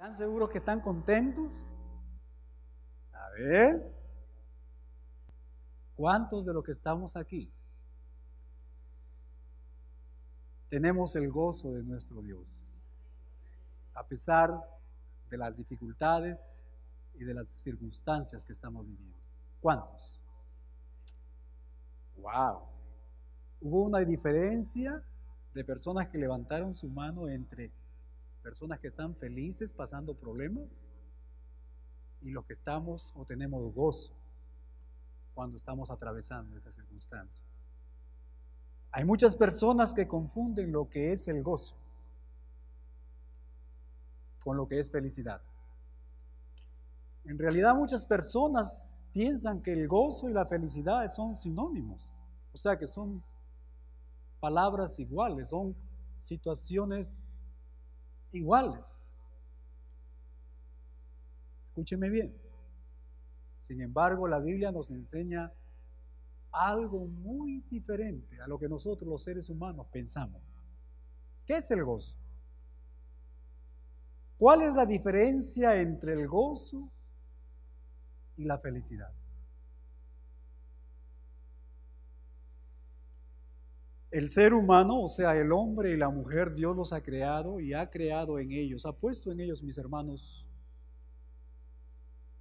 ¿Están seguros que están contentos? A ver, ¿cuántos de los que estamos aquí tenemos el gozo de nuestro Dios? A pesar de las dificultades y de las circunstancias que estamos viviendo. ¿Cuántos? ¡Wow! Hubo una diferencia de personas que levantaron su mano entre personas que están felices pasando problemas y los que estamos o tenemos gozo cuando estamos atravesando estas circunstancias. Hay muchas personas que confunden lo que es el gozo con lo que es felicidad. En realidad muchas personas piensan que el gozo y la felicidad son sinónimos, o sea que son palabras iguales, son situaciones iguales. Escúcheme bien. Sin embargo, la Biblia nos enseña algo muy diferente a lo que nosotros los seres humanos pensamos. ¿Qué es el gozo? ¿Cuál es la diferencia entre el gozo y la felicidad? El ser humano, o sea, el hombre y la mujer, Dios los ha creado y ha creado en ellos, ha puesto en ellos, mis hermanos,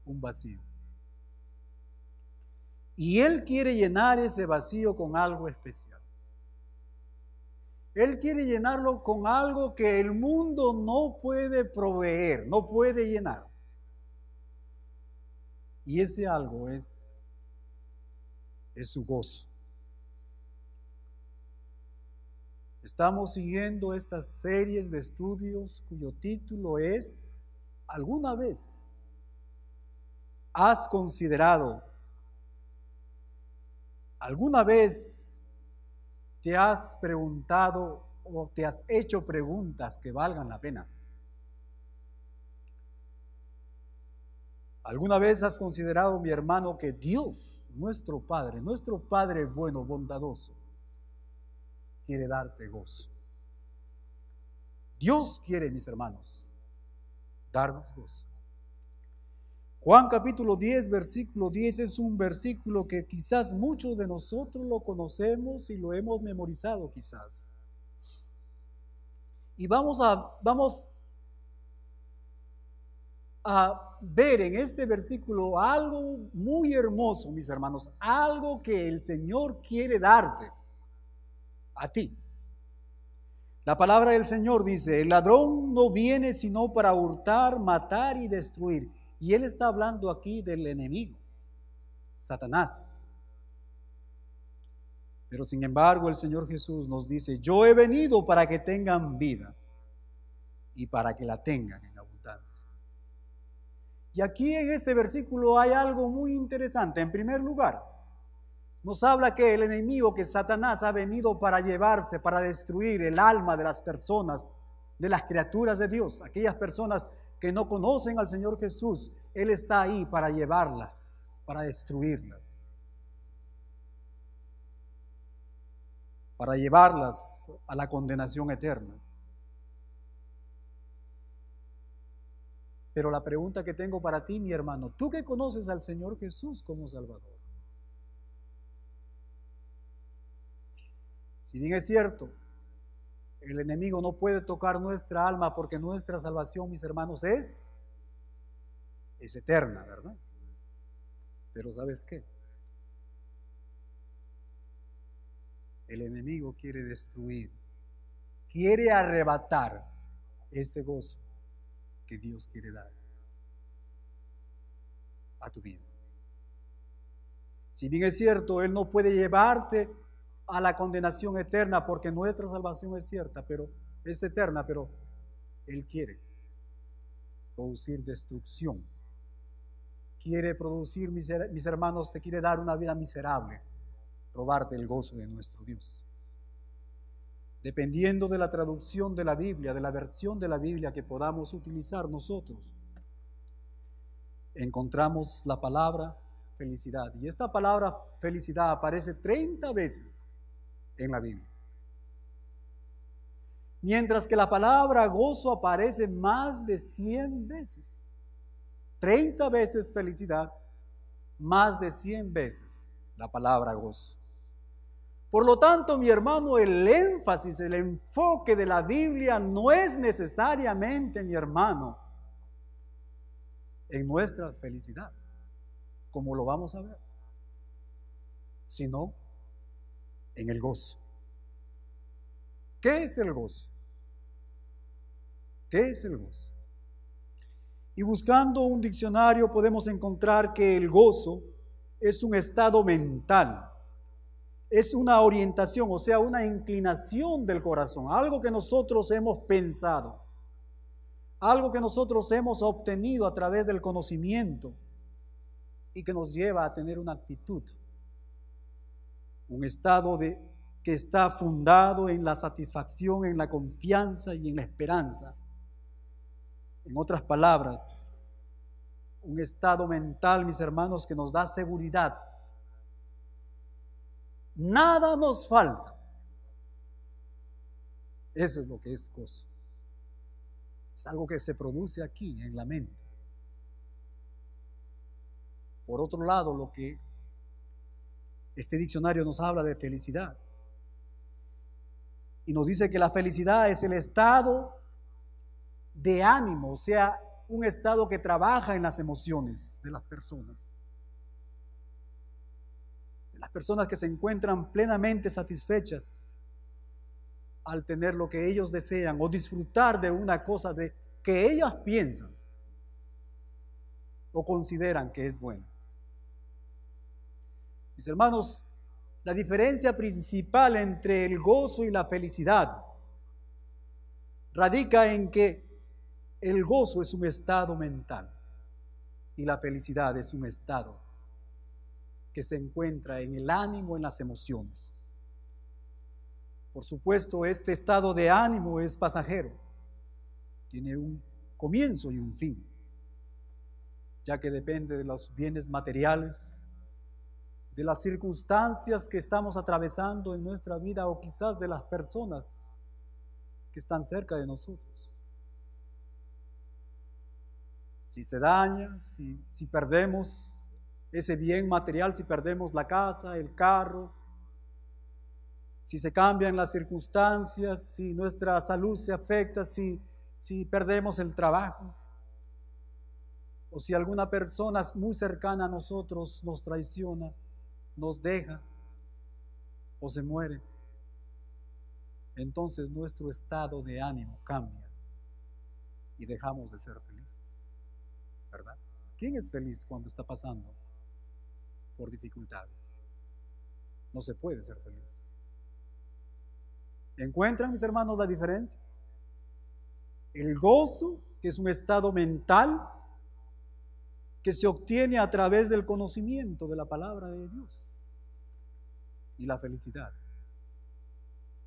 un vacío. Y Él quiere llenar ese vacío con algo especial. Él quiere llenarlo con algo que el mundo no puede proveer, no puede llenar. Y ese algo es su gozo. Estamos siguiendo estas series de estudios cuyo título es ¿alguna vez has considerado, alguna vez te has preguntado o te has hecho preguntas que valgan la pena? ¿Alguna vez has considerado, mi hermano, que Dios, nuestro Padre bueno, bondadoso, quiere darte gozo? Dios quiere, mis hermanos, darnos gozo. Juan capítulo 10, versículo 10 es un versículo que quizás muchos de nosotros lo conocemos y lo hemos memorizado quizás. Y vamos a ver en este versículo algo muy hermoso, mis hermanos, algo que el Señor quiere darte a ti. La palabra del Señor dice: el ladrón no viene sino para hurtar, matar y destruir. Y Él está hablando aquí del enemigo, Satanás. Pero sin embargo el Señor Jesús nos dice: yo he venido para que tengan vida y para que la tengan en abundancia. Y aquí en este versículo hay algo muy interesante. En primer lugar, nos habla que el enemigo, que Satanás, ha venido para llevarse, para destruir el alma de las personas, de las criaturas de Dios, aquellas personas que no conocen al Señor Jesús. Él está ahí para llevarlas, para destruirlas, para llevarlas a la condenación eterna. Pero la pregunta que tengo para ti, mi hermano, tú que conoces al Señor Jesús como Salvador, si bien es cierto, el enemigo no puede tocar nuestra alma porque nuestra salvación, mis hermanos, es eterna, ¿verdad? Pero ¿sabes qué? El enemigo quiere destruir, quiere arrebatar ese gozo que Dios quiere dar a tu vida. Si bien es cierto, Él no puede llevarte a la condenación eterna porque nuestra salvación es cierta, pero es eterna, pero Él quiere producir destrucción. Quiere producir, mis hermanos, te quiere dar una vida miserable, robarte el gozo de nuestro Dios. Dependiendo de la traducción de la Biblia, de la versión de la Biblia que podamos utilizar nosotros, encontramos la palabra felicidad. Y esta palabra felicidad aparece 30 veces en la Biblia. mientras que la palabra gozo aparece más de 100 veces. 30 veces felicidad, más de 100 veces la palabra gozo. Por lo tanto, mi hermano, el énfasis, el enfoque de la Biblia no es necesariamente, mi hermano, en nuestra felicidad, como lo vamos a ver, sino en el gozo. ¿Qué es el gozo? ¿Qué es el gozo? Y buscando un diccionario podemos encontrar que el gozo es un estado mental, es una orientación, o sea, una inclinación del corazón, algo que nosotros hemos pensado, algo que nosotros hemos obtenido a través del conocimiento y que nos lleva a tener una actitud, un estado que está fundado en la satisfacción, en la confianza y en la esperanza. En otras palabras, un estado mental, mis hermanos, que nos da seguridad. Nada nos falta. Eso es lo que es gozo. Es algo que se produce aquí en la mente. Por otro lado, lo que este diccionario nos habla de felicidad. Y nos dice que la felicidad es el estado de ánimo, o sea, un estado que trabaja en las emociones de las personas. Las personas que se encuentran plenamente satisfechas al tener lo que ellos desean o disfrutar de una cosa que ellas piensan o consideran que es buena. Mis hermanos, la diferencia principal entre el gozo y la felicidad radica en que el gozo es un estado mental y la felicidad es un estado que se encuentra en el ánimo, en las emociones. Por supuesto, este estado de ánimo es pasajero, tiene un comienzo y un fin, ya que depende de los bienes materiales, de las circunstancias que estamos atravesando en nuestra vida o quizás de las personas que están cerca de nosotros. Si se daña, si perdemos ese bien material, si perdemos la casa, el carro, si se cambian las circunstancias, si nuestra salud se afecta, si perdemos el trabajo, o si alguna persona muy cercana a nosotros nos traiciona, nos deja o se muere, entonces nuestro estado de ánimo cambia y dejamos de ser felices, ¿verdad? ¿Quién es feliz cuando está pasando por dificultades? No se puede ser feliz. ¿Encuentran, mis hermanos, la diferencia? El gozo, que es un estado mental que se obtiene a través del conocimiento de la palabra de Dios, y la felicidad,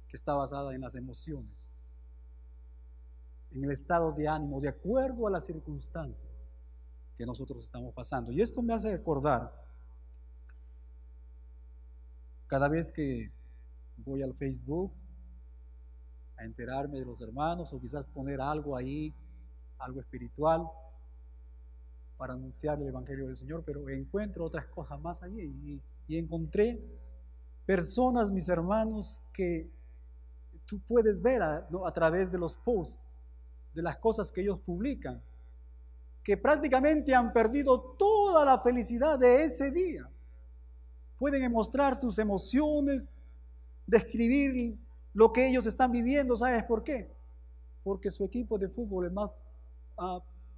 que está basada en las emociones, en el estado de ánimo, de acuerdo a las circunstancias que nosotros estamos pasando. Y esto me hace recordar, cada vez que voy al Facebook a enterarme de los hermanos, o quizás poner algo ahí, algo espiritual, para anunciar el Evangelio del Señor, pero encuentro otras cosas más allí, y encontré personas, mis hermanos, que tú puedes ver a través de los posts, de las cosas que ellos publican, que prácticamente han perdido toda la felicidad de ese día. Pueden mostrar sus emociones, describir lo que ellos están viviendo. ¿Sabes por qué? Porque su equipo de fútbol, el más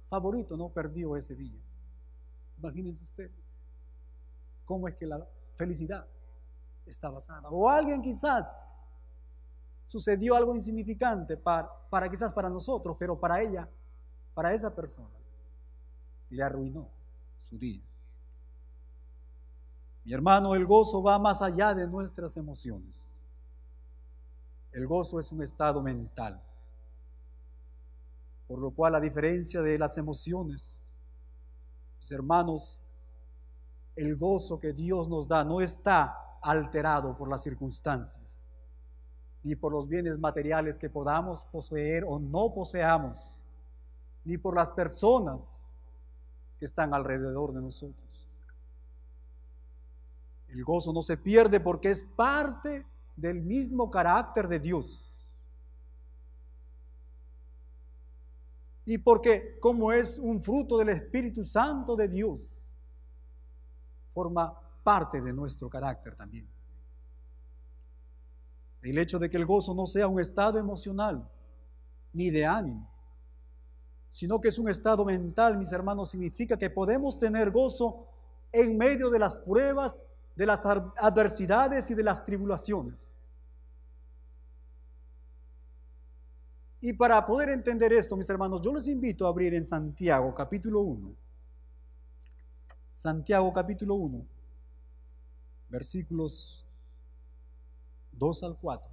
favorito, no perdió ese día. Imagínense ustedes cómo es que la felicidad está basada. O alguien quizás sucedió algo insignificante para quizás para nosotros, pero para ella, para esa persona, le arruinó su día. Mi hermano, el gozo va más allá de nuestras emociones. El gozo es un estado mental, por lo cual, a diferencia de las emociones, mis hermanos, el gozo que Dios nos da no está alterado por las circunstancias, ni por los bienes materiales que podamos poseer o no poseamos, ni por las personas que están alrededor de nosotros. El gozo no se pierde porque es parte del mismo carácter de Dios. Y porque como es un fruto del Espíritu Santo de Dios, forma parte de nuestro carácter también. El hecho de que el gozo no sea un estado emocional ni de ánimo, sino que es un estado mental, mis hermanos, significa que podemos tener gozo en medio de las pruebas, de las adversidades y de las tribulaciones. Y para poder entender esto, mis hermanos, yo les invito a abrir en Santiago capítulo 1. Santiago capítulo 1, versículos 2 al 4.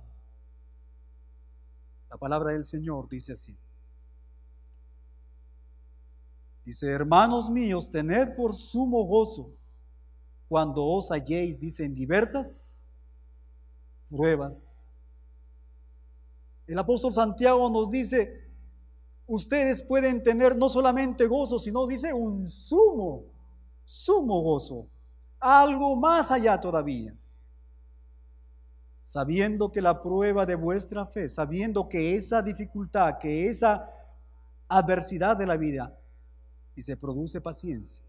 La palabra del Señor dice así. Dice: hermanos míos, tened por sumo gozo cuando os halléis, dice, en diversas pruebas. El apóstol Santiago nos dice, ustedes pueden tener no solamente gozo, sino dice un sumo gozo, algo más allá todavía. Sabiendo que la prueba de vuestra fe, sabiendo que esa dificultad, que esa adversidad de la vida, y se produce paciencia,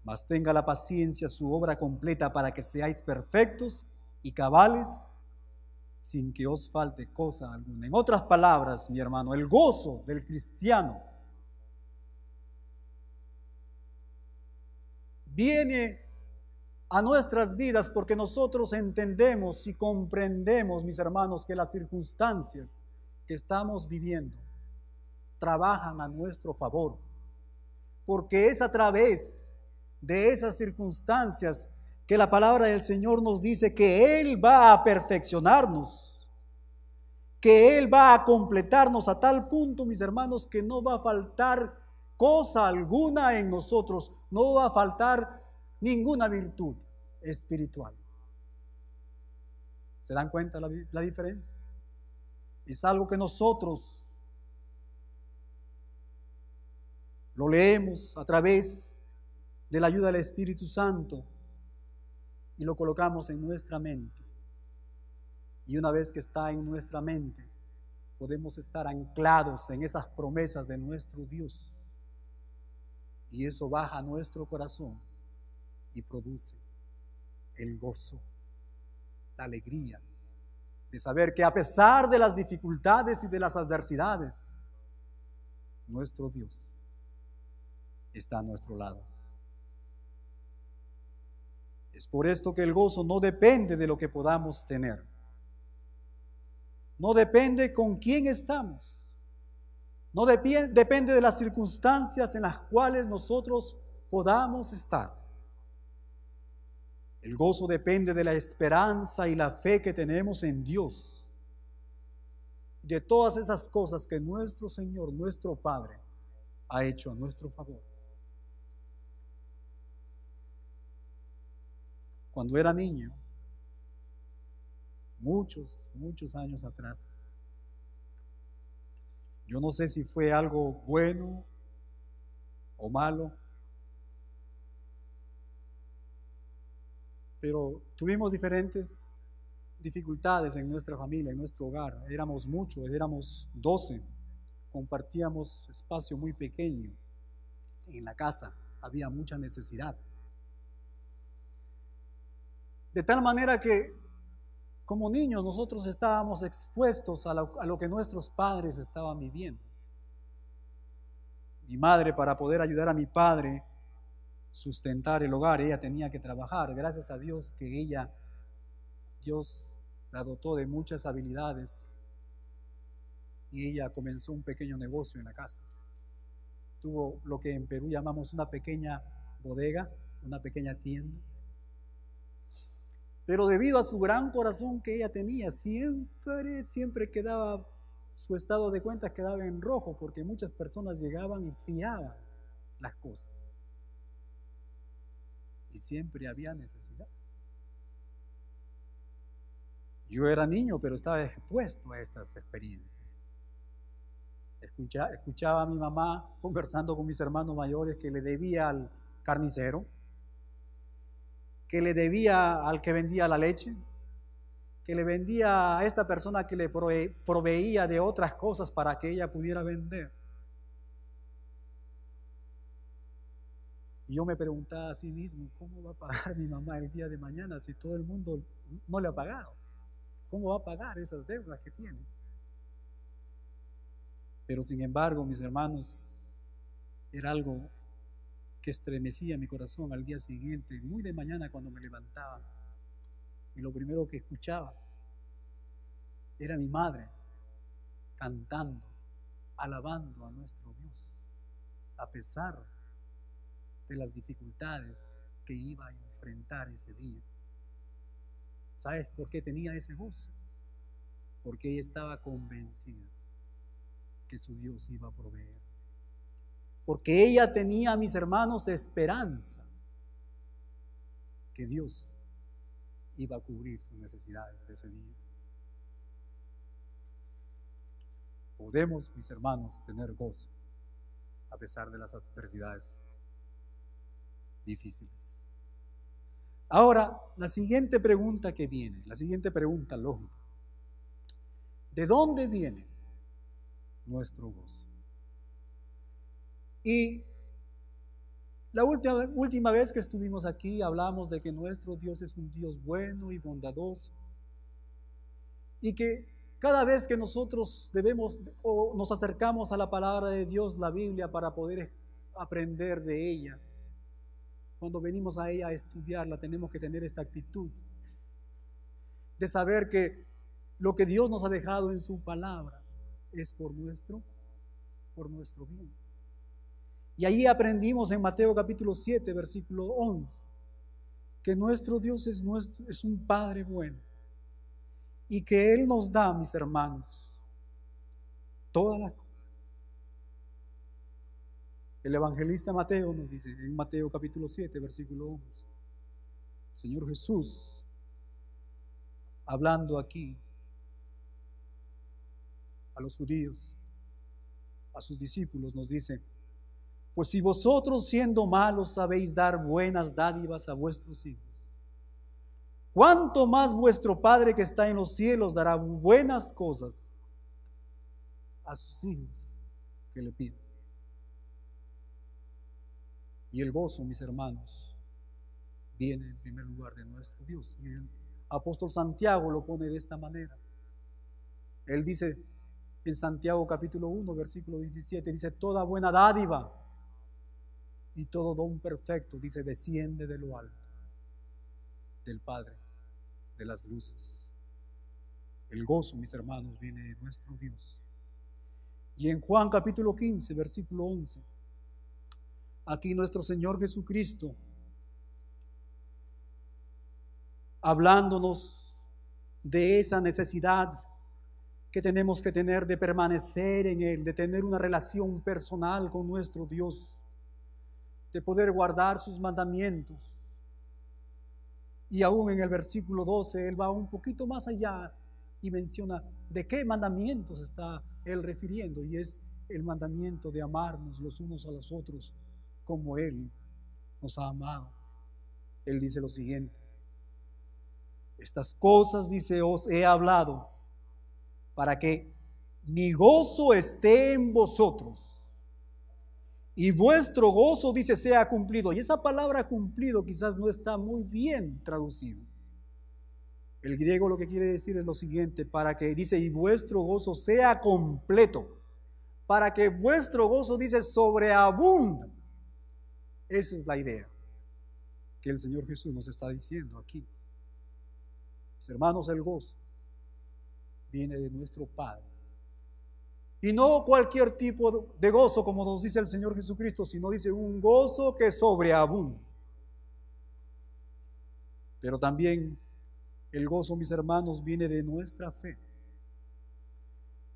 mas tenga la paciencia su obra completa para que seáis perfectos y cabales, sin que os falte cosa alguna. En otras palabras, mi hermano, el gozo del cristiano viene a nuestras vidas porque nosotros entendemos y comprendemos, mis hermanos, que las circunstancias que estamos viviendo trabajan a nuestro favor, porque es a través de esas circunstancias que la palabra del Señor nos dice que Él va a perfeccionarnos, que Él va a completarnos a tal punto, mis hermanos, que no va a faltar cosa alguna en nosotros, no va a faltar ninguna virtud espiritual. ¿Se dan cuenta la diferencia? Es algo que nosotros lo leemos a través de la ayuda del Espíritu Santo y lo colocamos en nuestra mente. Y una vez que está en nuestra mente, podemos estar anclados en esas promesas de nuestro Dios. Y eso baja a nuestro corazón y produce el gozo, la alegría de saber que a pesar de las dificultades y de las adversidades, nuestro Dios está a nuestro lado. Es por esto que el gozo no depende de lo que podamos tener. No depende con quién estamos. No depende de las circunstancias en las cuales nosotros podamos estar. El gozo depende de la esperanza y la fe que tenemos en Dios. De todas esas cosas que nuestro Señor, nuestro Padre, ha hecho a nuestro favor. Cuando era niño, muchos años atrás, yo no sé si fue algo bueno o malo, pero tuvimos diferentes dificultades en nuestra familia, en nuestro hogar. Éramos muchos, éramos 12, compartíamos espacio muy pequeño en la casa, había mucha necesidad. De tal manera que como niños nosotros estábamos expuestos a lo que nuestros padres estaban viviendo. Mi madre, para poder ayudar a mi padre sustentar el hogar, ella tenía que trabajar. Gracias a Dios que Dios la dotó de muchas habilidades y ella comenzó un pequeño negocio en la casa. Tuvo lo que en Perú llamamos una pequeña bodega, una pequeña tienda. Pero debido a su gran corazón que ella tenía, siempre quedaba, su estado de cuentas quedaba en rojo, porque muchas personas llegaban y fiaban las cosas. Y siempre había necesidad. Yo era niño, pero estaba expuesto a estas experiencias. Escuchaba a mi mamá conversando con mis hermanos mayores que le debía al carnicero, que le debía al que vendía la leche, que le vendía a esta persona que le proveía de otras cosas para que ella pudiera vender. Y yo me preguntaba a sí mismo, ¿cómo va a pagar mi mamá el día de mañana si todo el mundo no le ha pagado? ¿Cómo va a pagar esas deudas que tiene? Pero sin embargo, mis hermanos, era algo que estremecía mi corazón al día siguiente, muy de mañana cuando me levantaba. Y lo primero que escuchaba era mi madre cantando, alabando a nuestro Dios, a pesar de las dificultades que iba a enfrentar ese día. ¿Sabes por qué tenía ese gozo? Porque ella estaba convencida que su Dios iba a proveer. Porque ella tenía, mis hermanos, esperanza que Dios iba a cubrir sus necesidades de ese día. Podemos, mis hermanos, tener gozo a pesar de las adversidades difíciles. Ahora, la siguiente pregunta que viene, la siguiente pregunta lógica: ¿de dónde viene nuestro gozo? Y la última vez que estuvimos aquí hablamos de que nuestro Dios es un Dios bueno y bondadoso, y que cada vez que nosotros debemos o nos acercamos a la palabra de Dios, la Biblia, para poder aprender de ella, cuando venimos a ella a estudiarla, tenemos que tener esta actitud de saber que lo que Dios nos ha dejado en su palabra es por nuestro bien. Y ahí aprendimos en Mateo capítulo 7, versículo 11, que nuestro Dios es un Padre bueno y que Él nos da, mis hermanos, todas las cosas. El evangelista Mateo nos dice en Mateo capítulo 7, versículo 11, Señor Jesús, hablando aquí a los judíos, a sus discípulos, nos dice: pues si vosotros, siendo malos, sabéis dar buenas dádivas a vuestros hijos, ¿cuánto más vuestro Padre que está en los cielos dará buenas cosas a sus hijos que le piden? Y el gozo, mis hermanos, viene en primer lugar de nuestro Dios. Y el apóstol Santiago lo pone de esta manera. Él dice en Santiago capítulo 1, versículo 17, dice: toda buena dádiva y todo don perfecto, dice, desciende de lo alto, del Padre de las luces. El gozo, mis hermanos, viene de nuestro Dios. Y en Juan capítulo 15, versículo 11, aquí nuestro Señor Jesucristo, hablándonos de esa necesidad que tenemos que tener de permanecer en Él, de tener una relación personal con nuestro Dios, de poder guardar sus mandamientos. Y aún en el versículo 12, Él va un poquito más allá y menciona de qué mandamientos está Él refiriendo, y es el mandamiento de amarnos los unos a los otros como Él nos ha amado. Él dice lo siguiente: estas cosas, dice, os he hablado para que mi gozo esté en vosotros y vuestro gozo, dice, sea cumplido. Y esa palabra cumplido quizás no está muy bien traducido. El griego lo que quiere decir es lo siguiente: para que, dice, y vuestro gozo sea completo, para que vuestro gozo, dice, sobreabunda. Esa es la idea que el Señor Jesús nos está diciendo aquí. Mis hermanos, el gozo viene de nuestro Padre. Y no cualquier tipo de gozo, como nos dice el Señor Jesucristo, sino dice un gozo que sobreabunda. Pero también el gozo, mis hermanos, viene de nuestra fe.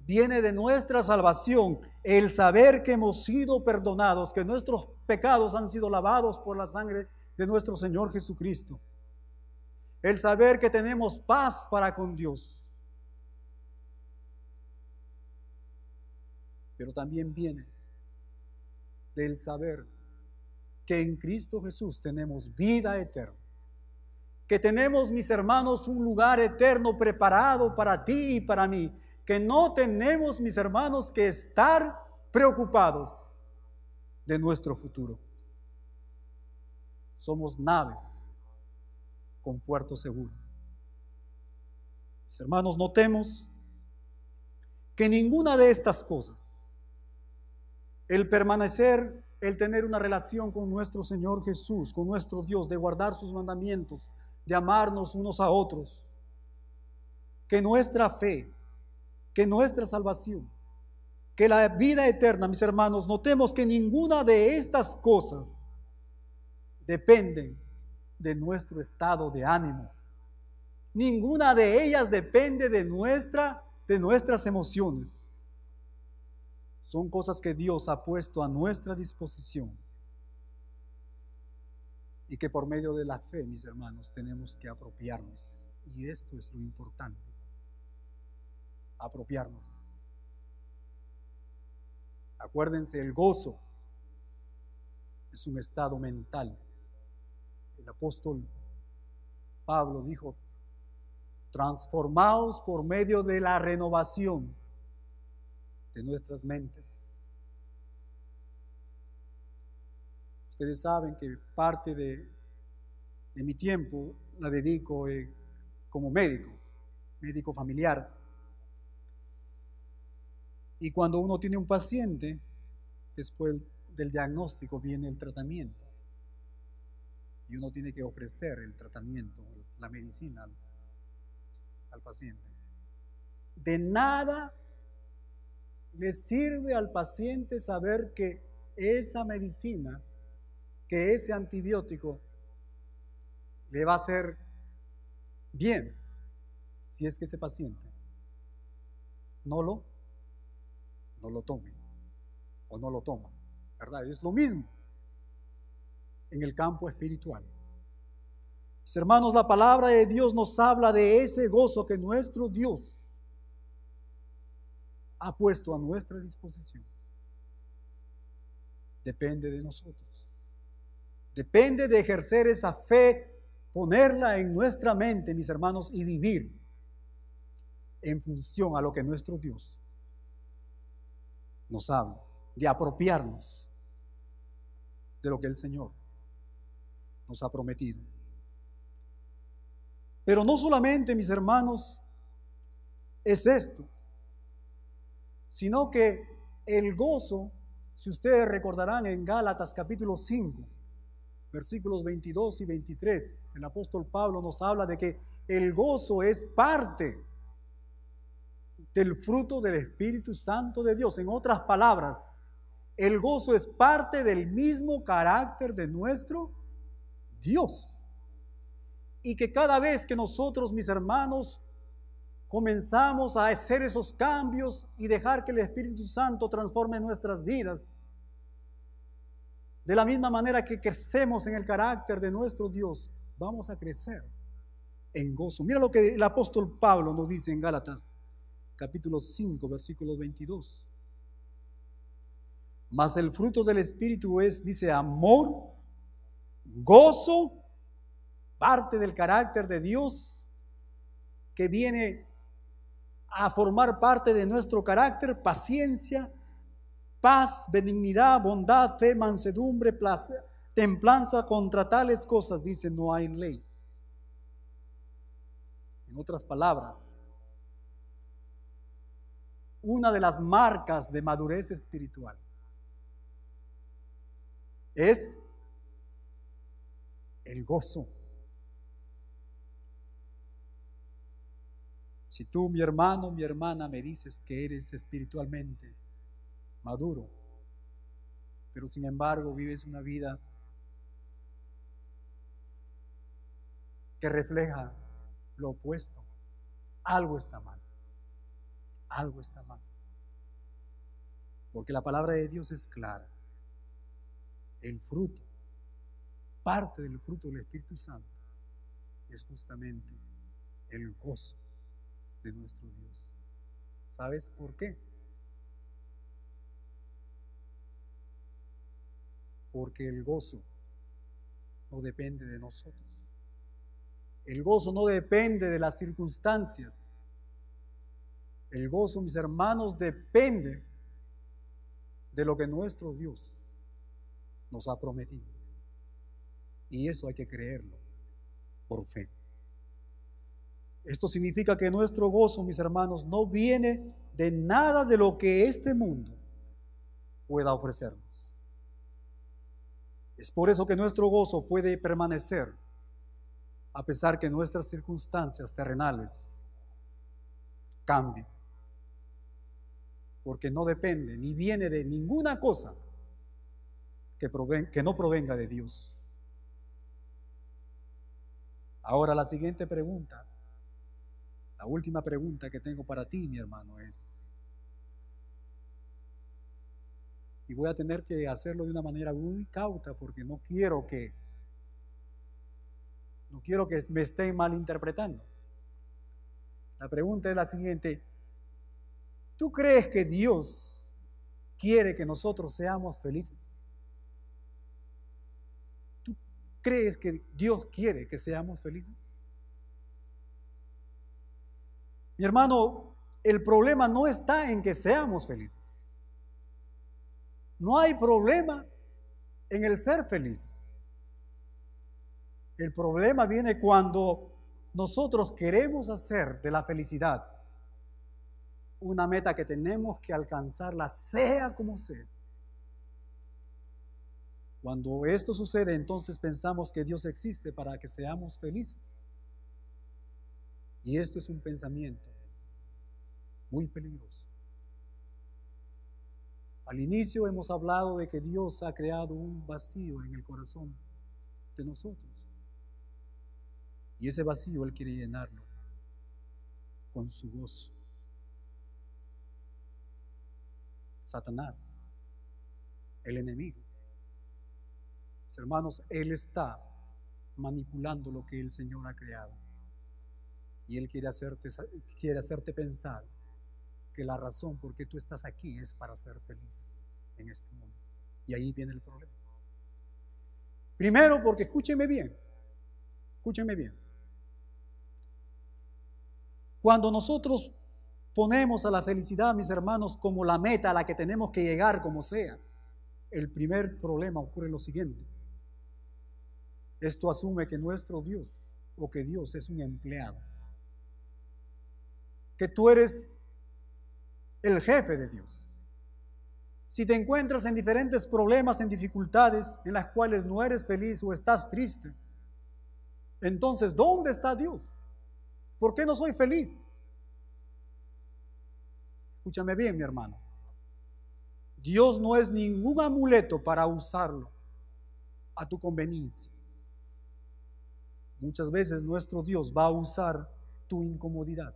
Viene de nuestra salvación, el saber que hemos sido perdonados, que nuestros pecados han sido lavados por la sangre de nuestro Señor Jesucristo. el saber que tenemos paz para con Dios. Pero también viene del saber que en Cristo Jesús tenemos vida eterna. Que tenemos, mis hermanos, un lugar eterno preparado para ti y para mí. Que no tenemos, mis hermanos, que estar preocupados de nuestro futuro. Somos naves con puerto seguro. Mis hermanos, notemos que ninguna de estas cosas, el permanecer, el tener una relación con nuestro Señor Jesús, con nuestro Dios, de guardar sus mandamientos, de amarnos unos a otros, que nuestra fe, que nuestra salvación, que la vida eterna, mis hermanos, notemos que ninguna de estas cosas dependen de nuestro estado de ánimo. Ninguna de ellas depende de nuestras emociones. Son cosas que Dios ha puesto a nuestra disposición y que por medio de la fe, mis hermanos, tenemos que apropiarnos. Y esto es lo importante, apropiarnos. Acuérdense, el gozo es un estado mental. El apóstol Pablo dijo: transformaos por medio de la renovación de nuestras mentes. Ustedes saben que parte de mi tiempo la dedico como médico familiar. Y cuando uno tiene un paciente, después del diagnóstico viene el tratamiento. Y uno tiene que ofrecer el tratamiento, la medicina al paciente. De nada le sirve al paciente saber que esa medicina, que ese antibiótico le va a hacer bien, si es que ese paciente no lo tome o no lo toma, ¿verdad? Es lo mismo en el campo espiritual. Mis hermanos, la palabra de Dios nos habla de ese gozo que nuestro Dios ha puesto a nuestra disposición. Depende de nosotros. Depende de ejercer esa fe, ponerla en nuestra mente, mis hermanos, y vivir en función a lo que nuestro Dios nos habla, de apropiarnos de lo que el Señor nos ha prometido. Pero no solamente, mis hermanos, es esto, sino que el gozo, si ustedes recordarán en Gálatas capítulo 5, versículos 22 y 23, el apóstol Pablo nos habla de que el gozo es parte del fruto del Espíritu Santo de Dios. En otras palabras, el gozo es parte del mismo carácter de nuestro Dios. Y que cada vez que nosotros, mis hermanos, comenzamos a hacer esos cambios y dejar que el Espíritu Santo transforme nuestras vidas, de la misma manera que crecemos en el carácter de nuestro Dios, vamos a crecer en gozo. Mira lo que el apóstol Pablo nos dice en Gálatas capítulo 5, versículo 22. Mas el fruto del Espíritu es, dice, amor, gozo, parte del carácter de Dios que viene a formar parte de nuestro carácter: paciencia, paz, benignidad, bondad, fe, mansedumbre, templanza. Contra tales cosas, dice, no hay ley. En otras palabras, una de las marcas de madurez espiritual es el gozo. Si tú, mi hermano, mi hermana, me dices que eres espiritualmente maduro, pero sin embargo vives una vida que refleja lo opuesto, algo está mal. Algo está mal. Porque la palabra de Dios es clara. El fruto, parte del fruto del Espíritu Santo, es justamente el gozo de nuestro Dios. ¿Sabes por qué? Porque el gozo no depende de nosotros. El gozo no depende de las circunstancias. El gozo, mis hermanos, depende de lo que nuestro Dios nos ha prometido. Y eso hay que creerlo por fe. Esto significa que nuestro gozo, mis hermanos, no viene de nada de lo que este mundo pueda ofrecernos. Es por eso que nuestro gozo puede permanecer a pesar que nuestras circunstancias terrenales cambien, porque no depende ni viene de ninguna cosa que no provenga de Dios. Ahora la siguiente pregunta, la última pregunta que tengo para ti, mi hermano, es, y voy a tener que hacerlo de una manera muy cauta porque no quiero que me estén malinterpretando. La pregunta es la siguiente: ¿tú crees que Dios quiere que nosotros seamos felices? ¿Tú crees que Dios quiere que seamos felices? Mi hermano, el problema no está en que seamos felices. No hay problema en el ser feliz. El problema viene cuando nosotros queremos hacer de la felicidad una meta que tenemos que alcanzarla, sea como sea. Cuando esto sucede, entonces pensamos que Dios existe para que seamos felices. Y esto es un pensamiento muy peligroso. Al inicio hemos hablado de que Dios ha creado un vacío en el corazón de nosotros. Y ese vacío Él quiere llenarlo con su gozo. Satanás, el enemigo, mis hermanos, él está manipulando lo que el Señor ha creado. Y Él quiere hacerte pensar que la razón por qué tú estás aquí es para ser feliz en este mundo. Y ahí viene el problema. Primero, porque escúcheme bien. Cuando nosotros ponemos a la felicidad, mis hermanos, como la meta a la que tenemos que llegar como sea, el primer problema ocurre lo siguiente. Esto asume que nuestro Dios o que Dios es un empleado. Que tú eres el jefe de Dios. Si te encuentras en diferentes problemas, en dificultades en las cuales no eres feliz o estás triste, entonces, ¿dónde está Dios? ¿Por qué no soy feliz? Escúchame bien, mi hermano. Dios no es ningún amuleto para usarlo a tu conveniencia. Muchas veces nuestro Dios va a usar tu incomodidad.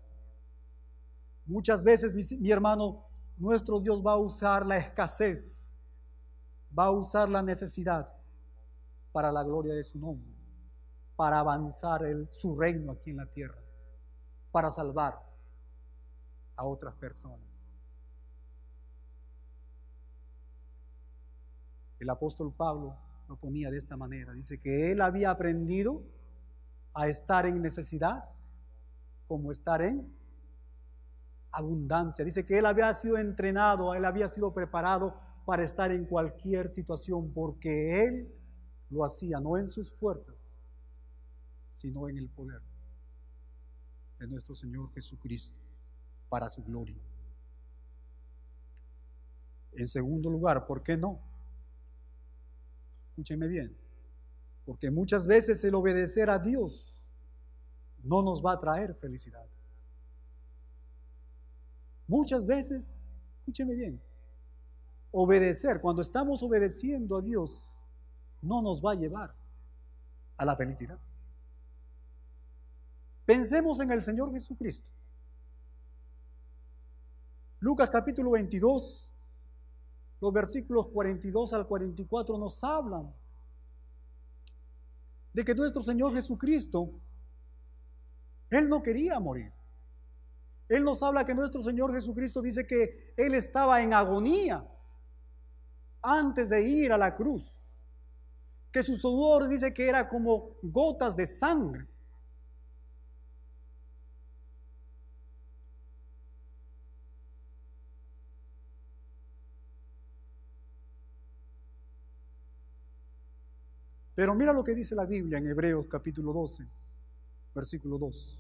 Muchas veces, mi hermano, nuestro Dios va a usar la escasez, va a usar la necesidad para la gloria de su nombre, para avanzar su reino aquí en la tierra, para salvar a otras personas. El apóstol Pablo lo ponía de esta manera. Dice que él había aprendido a estar en necesidad como estar en abundancia. Dice que él había sido entrenado, él había sido preparado para estar en cualquier situación, porque él lo hacía no en sus fuerzas, sino en el poder de nuestro Señor Jesucristo, para su gloria. En segundo lugar, ¿por qué no? Escúchenme bien, porque muchas veces el obedecer a Dios no nos va a traer felicidad. Muchas veces, escúcheme bien, cuando estamos obedeciendo a Dios, no nos va a llevar a la felicidad. Pensemos en el Señor Jesucristo. Lucas capítulo 22, los versículos 42 al 44 nos hablan de que nuestro Señor Jesucristo Él no quería morir. Él nos habla que nuestro Señor Jesucristo dice que Él estaba en agonía antes de ir a la cruz, que su sudor dice que era como gotas de sangre. Pero mira lo que dice la Biblia en Hebreos capítulo 12, versículo 2.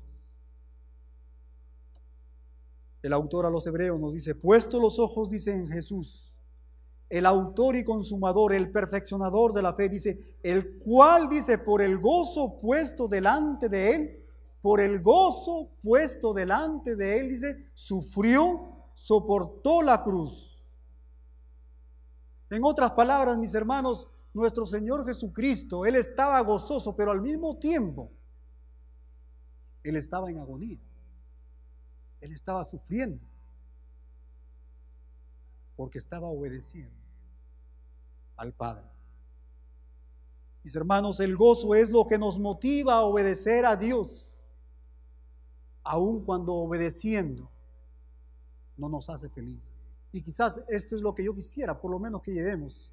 El autor a los Hebreos nos dice: puesto los ojos, dice, en Jesús, el autor y consumador, el perfeccionador de la fe, dice, el cual, dice, por el gozo puesto delante de él, por el gozo puesto delante de él, dice, sufrió, soportó la cruz. En otras palabras, mis hermanos, nuestro Señor Jesucristo, Él estaba gozoso, pero al mismo tiempo, Él estaba en agonía. Él estaba sufriendo, porque estaba obedeciendo al Padre. Mis hermanos, el gozo es lo que nos motiva a obedecer a Dios, aun cuando obedeciendo no nos hace felices. Y quizás esto es lo que yo quisiera, por lo menos que llevemos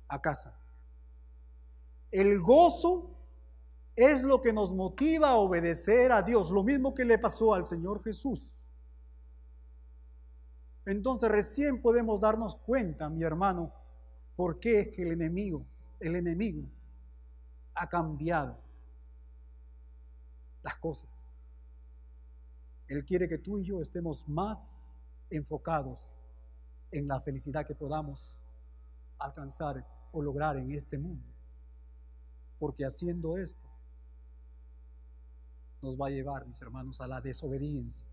a casa. El gozo es lo que nos motiva a obedecer a Dios, lo mismo que le pasó al Señor Jesús. Entonces recién podemos darnos cuenta, mi hermano, por qué es que el enemigo ha cambiado las cosas. Él quiere que tú y yo estemos más enfocados en la felicidad que podamos alcanzar o lograr en este mundo. Porque haciendo esto nos va a llevar, mis hermanos, a la desobediencia,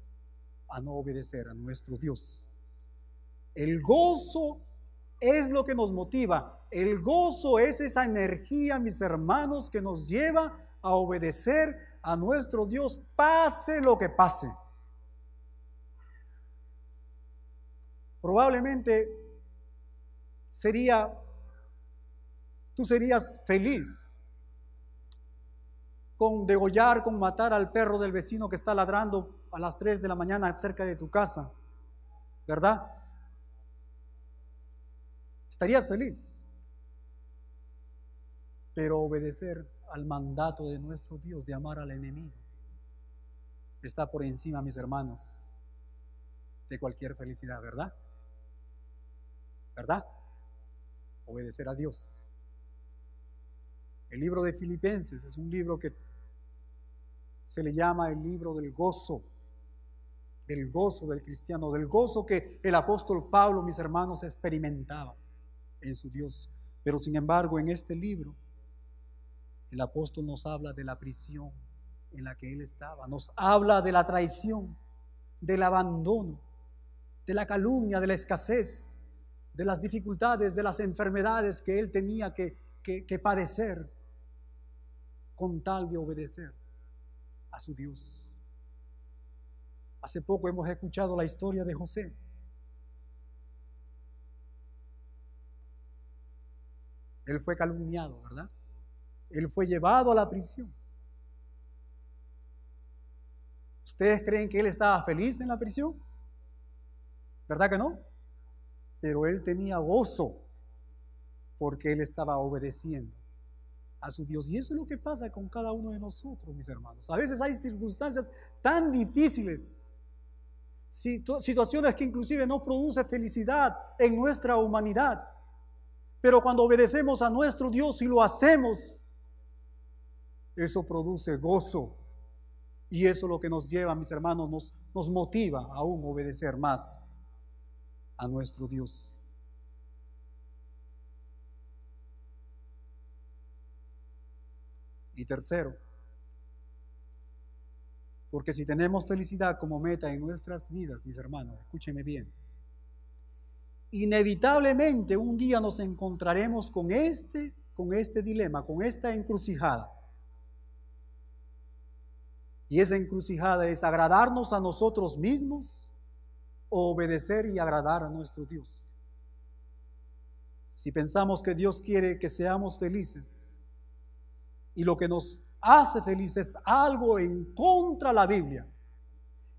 a no obedecer a nuestro Dios. El gozo es lo que nos motiva. El gozo es esa energía, mis hermanos, que nos lleva a obedecer a nuestro Dios, pase lo que pase. Probablemente tú serías feliz con degollar, con matar al perro del vecino que está ladrando a las 3 de la mañana cerca de tu casa, ¿verdad? Estarías feliz. Pero obedecer al mandato de nuestro Dios de amar al enemigo está por encima, mis hermanos, de cualquier felicidad, ¿verdad? ¿Verdad? Obedecer a Dios. El libro de Filipenses es un libro que se le llama el libro del gozo del cristiano, del gozo que el apóstol Pablo, mis hermanos, experimentaba en su Dios. Pero sin embargo, en este libro, el apóstol nos habla de la prisión en la que él estaba, nos habla de la traición, del abandono, de la calumnia, de la escasez, de las dificultades, de las enfermedades que él tenía que padecer con tal de obedecer a su Dios. Hace poco hemos escuchado la historia de José. Él fue calumniado, ¿verdad? Él fue llevado a la prisión. ¿Ustedes creen que él estaba feliz en la prisión? ¿Verdad que no? Pero él tenía gozo porque él estaba obedeciendo a su Dios. Y eso es lo que pasa con cada uno de nosotros, mis hermanos. A veces hay circunstancias tan difíciles, situaciones que inclusive no producen felicidad en nuestra humanidad. Pero cuando obedecemos a nuestro Dios y lo hacemos, eso produce gozo. Y eso es lo que nos lleva, mis hermanos, nos motiva a aún obedecer más a nuestro Dios. Y tercero, porque si tenemos felicidad como meta en nuestras vidas, mis hermanos, escúchenme bien, inevitablemente un día nos encontraremos con este dilema, con esta encrucijada. Y esa encrucijada es agradarnos a nosotros mismos o obedecer y agradar a nuestro Dios. Si pensamos que Dios quiere que seamos felices y lo que nos hace feliz es algo en contra de la Biblia.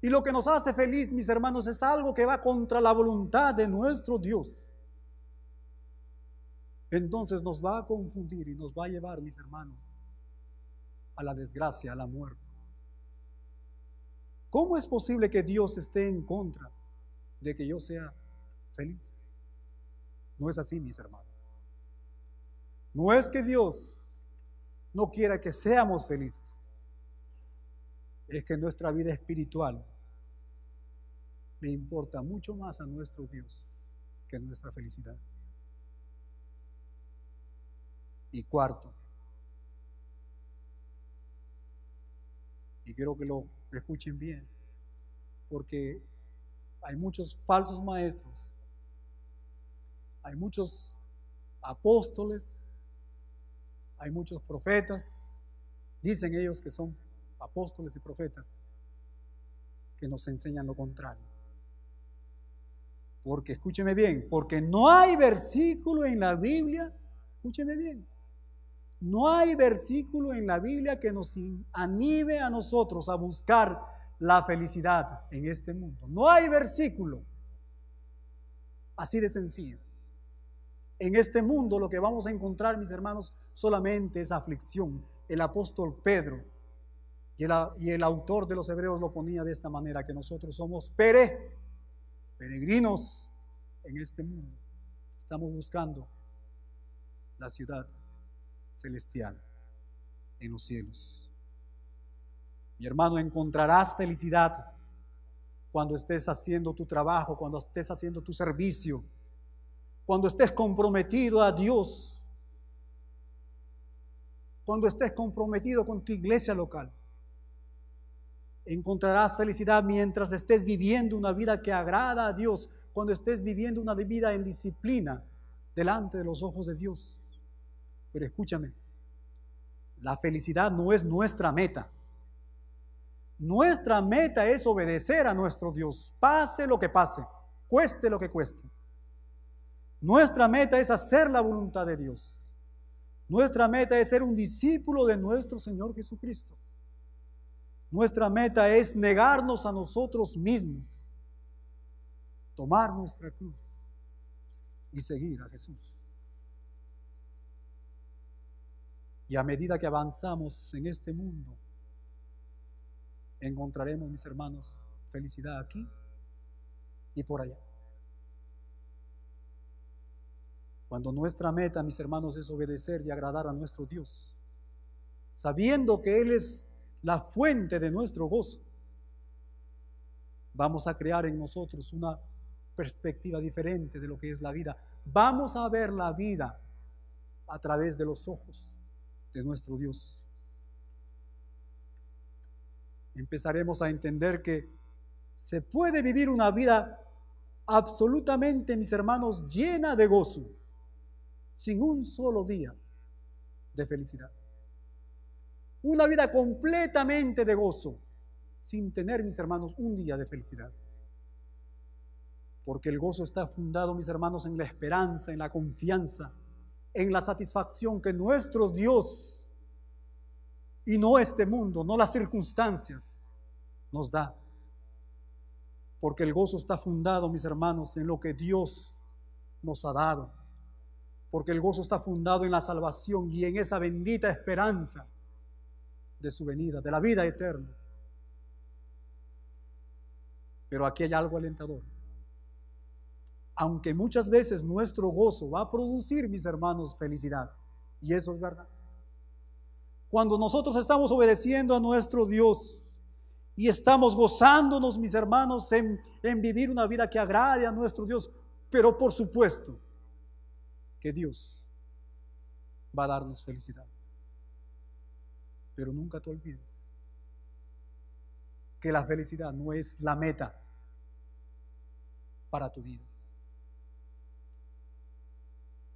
Y lo que nos hace feliz, mis hermanos, es algo que va contra la voluntad de nuestro Dios. Entonces nos va a confundir y nos va a llevar, mis hermanos, a la desgracia, a la muerte. ¿Cómo es posible que Dios esté en contra de que yo sea feliz? No es así, mis hermanos. No es que Dios no quiera que seamos felices. Es que nuestra vida espiritual le importa mucho más a nuestro Dios que nuestra felicidad. Y cuarto, y quiero que lo escuchen bien, porque hay muchos falsos maestros, hay muchos apóstoles, hay muchos profetas, dicen ellos que son apóstoles y profetas, que nos enseñan lo contrario. Porque escúcheme bien, porque no hay versículo en la Biblia, escúcheme bien, no hay versículo en la Biblia que nos anime a nosotros a buscar la felicidad en este mundo. No hay versículo, así de sencillo. En este mundo lo que vamos a encontrar, mis hermanos, solamente es aflicción. El apóstol Pedro y el autor de los Hebreos lo ponía de esta manera, que nosotros somos peregrinos en este mundo. Estamos buscando la ciudad celestial en los cielos. Mi hermano, encontrarás felicidad cuando estés haciendo tu trabajo, cuando estés haciendo tu servicio, cuando estés comprometido a Dios, cuando estés comprometido con tu iglesia local. Encontrarás felicidad mientras estés viviendo una vida que agrada a Dios, cuando estés viviendo una vida en disciplina delante de los ojos de Dios. Pero escúchame, la felicidad no es nuestra meta. Nuestra meta es obedecer a nuestro Dios, pase lo que pase, cueste lo que cueste. Nuestra meta es hacer la voluntad de Dios. Nuestra meta es ser un discípulo de nuestro Señor Jesucristo. Nuestra meta es negarnos a nosotros mismos, tomar nuestra cruz y seguir a Jesús. Y a medida que avanzamos en este mundo, encontraremos, mis hermanos, felicidad aquí y por allá. Cuando nuestra meta, mis hermanos, es obedecer y agradar a nuestro Dios, sabiendo que Él es la fuente de nuestro gozo, vamos a crear en nosotros una perspectiva diferente de lo que es la vida. Vamos a ver la vida a través de los ojos de nuestro Dios. Empezaremos a entender que se puede vivir una vida absolutamente, mis hermanos, llena de gozo, sin un solo día de felicidad. Una vida completamente de gozo, sin tener, mis hermanos, un día de felicidad. Porque el gozo está fundado, mis hermanos, en la esperanza, en la confianza, en la satisfacción que nuestro Dios, y no este mundo, no las circunstancias, nos da. Porque el gozo está fundado, mis hermanos, en lo que Dios nos ha dado. Porque el gozo está fundado en la salvación y en esa bendita esperanza de su venida, de la vida eterna. Pero aquí hay algo alentador. Aunque muchas veces nuestro gozo va a producir, mis hermanos, felicidad, y eso es verdad. Cuando nosotros estamos obedeciendo a nuestro Dios y estamos gozándonos, mis hermanos, en vivir una vida que agrade a nuestro Dios, pero por supuesto que Dios va a darnos felicidad. Pero nunca te olvides que la felicidad no es la meta para tu vida.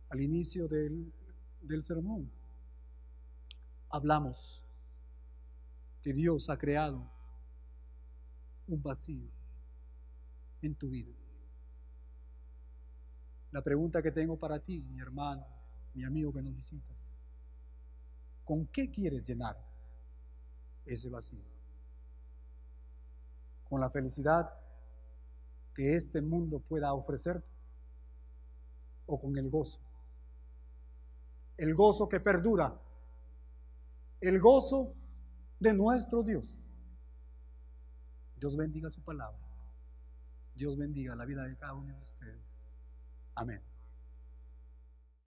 Al inicio del sermón hablamos que Dios ha creado un vacío en tu vida. La pregunta que tengo para ti, mi hermano, mi amigo que nos visitas: ¿con qué quieres llenar ese vacío. Con la felicidad que este mundo pueda ofrecerte, o con el gozo que perdura, el gozo de nuestro Dios. Dios bendiga su palabra. Dios bendiga la vida de cada uno de ustedes. Amén.